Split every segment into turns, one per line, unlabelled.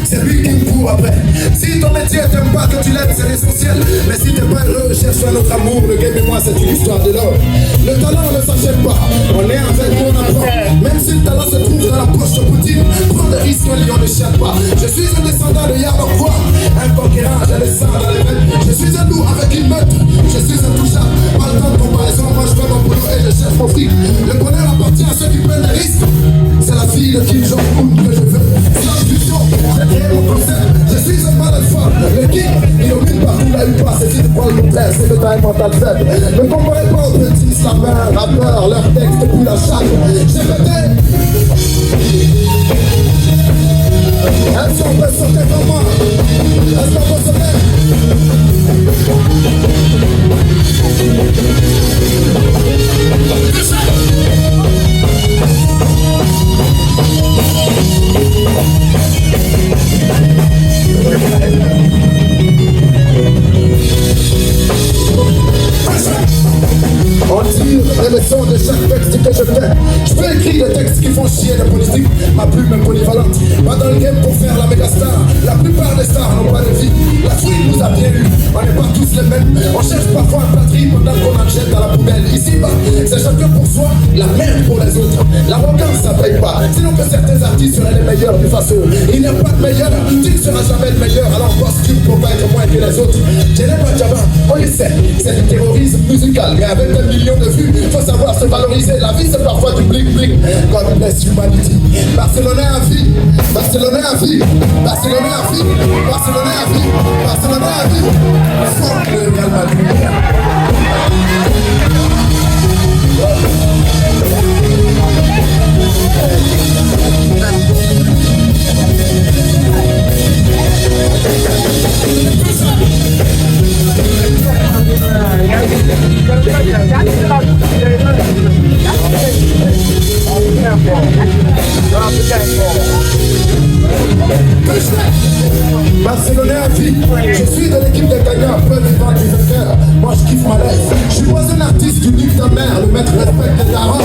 C'est lui qui me court après. Si ton métier t'aime pas, que tu l'aimes, c'est l'essentiel. Mais si t'es pas heureux, cherche un autre amour. Le game et moi, c'est une histoire de l'or. Le talent ne s'achète pas, on est avec mon apprend. Même si le talent se trouve dans la poche de Poutine, prends des risques, un lion ne chatte pas. Je suis un descendant de Yamakwa, un conquérant, j'ai le sang dans les veines. Je suis un loup avec une meute, je suis intouchable. Pas le temps de comparaison, moi je fais mon boulot et je cherche mon fric. Le bonheur appartient à ceux qui prennent des risques. C'est la fille de Kim Jong-un que je veux. Sans fusion, j'ai créé mon concept. Je suis un malade fort. Le king, il domine partout, là où pas. C'est qui te prend le contraire, c'est que t'as un mental faible. Ne comparez pas aux petits slameurs, rappeurs, leur texte depuis la chatte. J'ai pété. Elles sont pas sorties comme moi. Elles sont pas sorties. On tire les leçons de chaque texte que je fais. Je peux écrire des textes qui font chier de politique. Ma plume est polyvalente. Pas dans le game pour faire la méga star. La plupart des stars n'ont pas de vie. La fouille nous a bien eu. On n'est pas tous les mêmes. On cherche parfois un patrie pendant qu'on en jette dans la poubelle. Ici bas, c'est chacun pour soi, la merde pour les autres. L'arrogance ça paye pas. Sinon que certains artistes seraient les meilleurs du façon. Il n'y a pas de meilleur. Tu ne seras jamais le meilleur. Alors bosse tu pour pas être moins que les autres. Jenny Benjamin, on le sait. C'est du terrorisme musical. Mais avec des millions de vues, faut savoir se valoriser. La vie c'est parfois du bling bling. God bless humanity. Barcelonais à vie, Barcelonais à vie, Barcelonais à vie, Barcelonais à vie, Barcelonais à vie. Fuck le Real Madrid. Barcelonais à vie, je suis de l'équipe des gagnants, peu vivant du vainqueur. Moi je kiffe ma life, je suis pas un artiste du livre ta mère, le maître respecte les darons.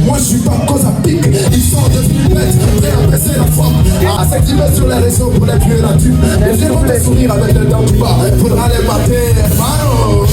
Moi je suis pas cause à pique, ils sont devenus bêtes, prêts à presser la forme. À s'activer sur les réseaux pour les tuer la tue. Les vieux vont te sourire avec les dents du bas, faudra les mater, mano,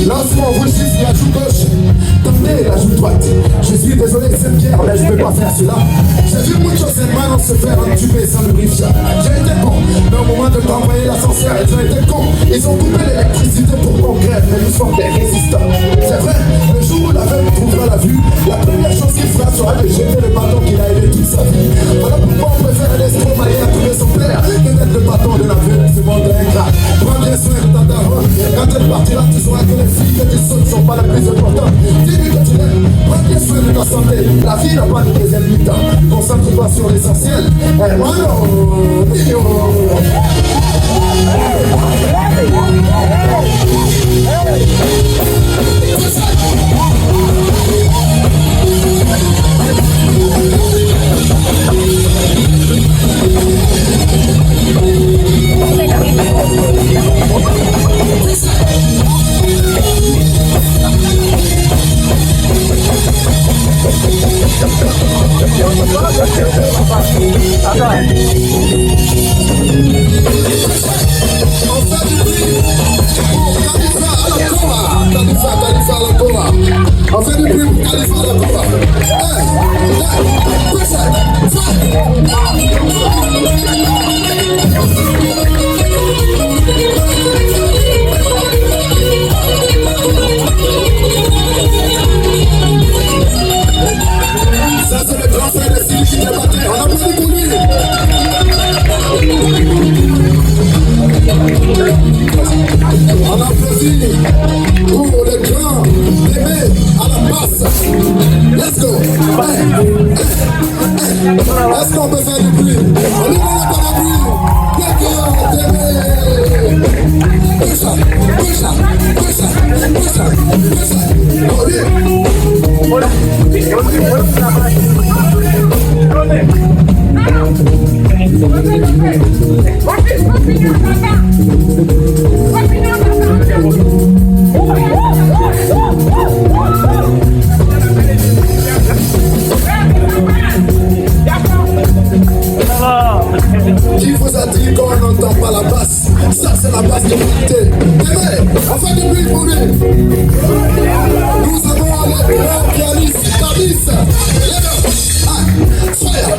lancement, vous chiffre la joue gauche, tendez la joue droite. Je suis désolé c'est Pierre, mais je vais pas faire cela. J'ai vu muchos hermanos se faire entuber sans le riche. J'ai été con, mais au moment de t'envoyer l'ascenseur, ils ont été cons. Ils ont coupé l'électricité pour qu'on crève, mais nous sommes des résistants. C'est vrai, le jour où la veille trouvera la vue, la première chose qu'il fera sera de jeter le bâton qu'il a aidé toute sa vie. Voilà pourquoi on préfère l'estromailler à trouver son père que d'être le bâton de la vie de ce monde ingrat. Prends bien soin de ta daronne, quand elle partira, tu sauras que les filles que tu sautes ne sont pas les plus importantes. Dis-lui que tu l'aimes, prends bien soin de ta santé. La vie n'a pas de deuxième mi-temps. Concentre-toi sur l'essentiel. Hermano, Dio. On fait du bruit pour Khalifa à la Coa. Ça c'est le grand frère de Sylvie qui débattait. On applaudit pour lui. On applaudit pour le grand bébé à la basse. Let's go. Est-ce qu'on peut faire du bruit? On est là pour le bruit. Le grand bébé. Push up, push up, push up, push up, push up. Oh yeah. Qui vous a dit qu'on n'entend pas la basse? Ça c'est la basse de vérité. Bébé, on fait du bruit pour lui. Nous avons le grand pianiste, Tavis. Fire.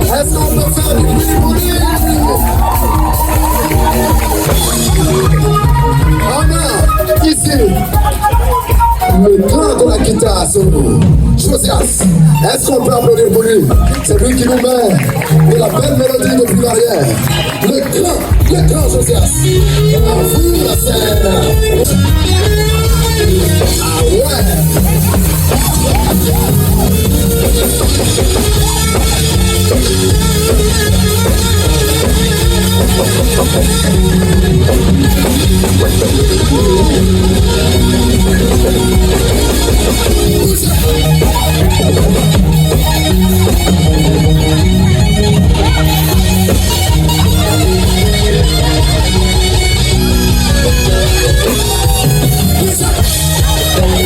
Est-ce qu'on peut faire du bruit pour lui? On a ici le grand de la guitare solo, Josias. Est-ce qu'on peut applaudir pour lui? C'est lui qui nous met de la belle mélodie depuis l'arrière. Le grand Josias. À vous la scène. Ah ouais.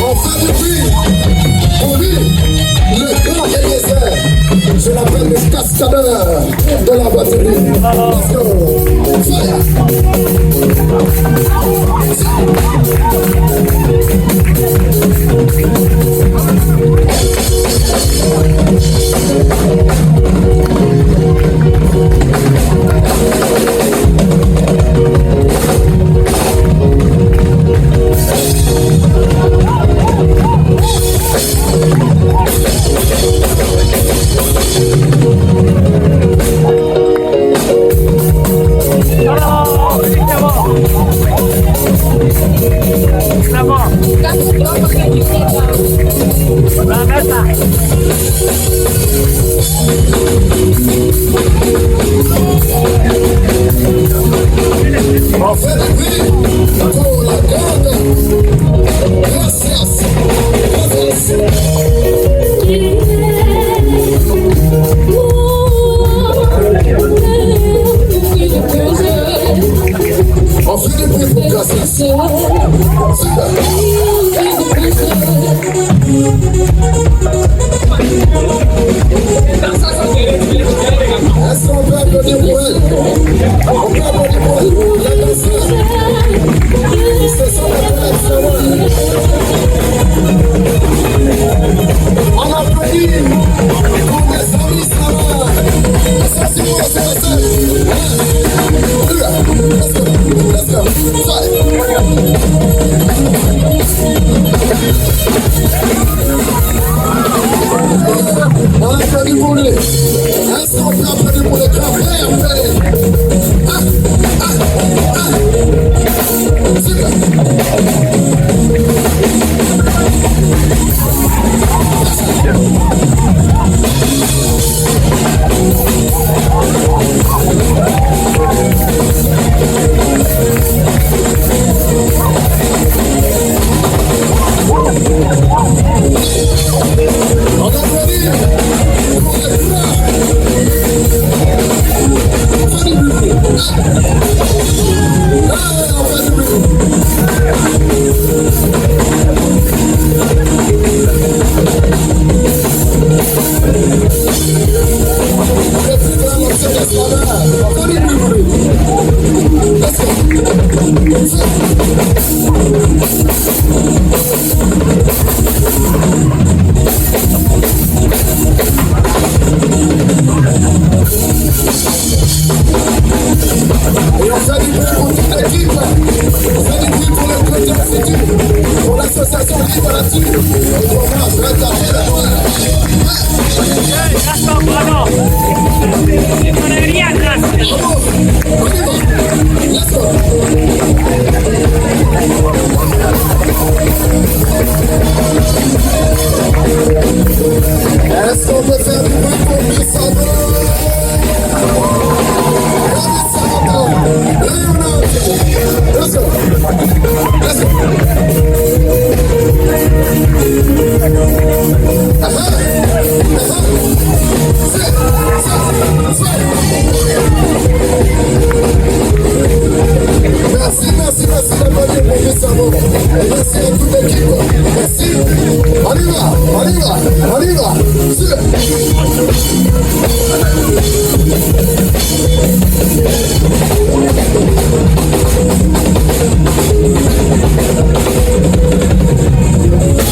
On fait du bruit pour lui, le grand Eliezer. Je l'appelle le cascadeur de la batterie. Let's go. Fire. On fait du bruit pour la grande. Gracias. On fait du bruit pour Gracias. Super. Est-ce qu'on peut applaudir pour elle? On peut applaudir pour elle. La danseuse. pas là-dessus. Thomas, je vais taper la voix. Let's go. Est-ce qu'on peut faire du bruit pour Missando? Let's go. Let's go. Merci d'avoir été pour Missando. Merci à toute l'équipe. Merci. On y va.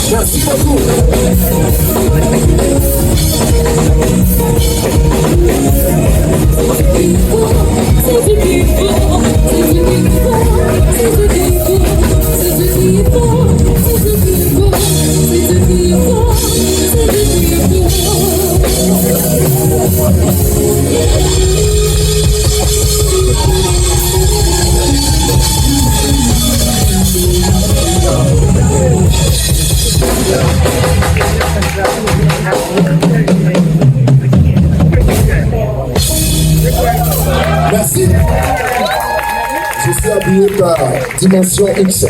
Merci beaucoup. Merci. Je suis habillé par Dimension X.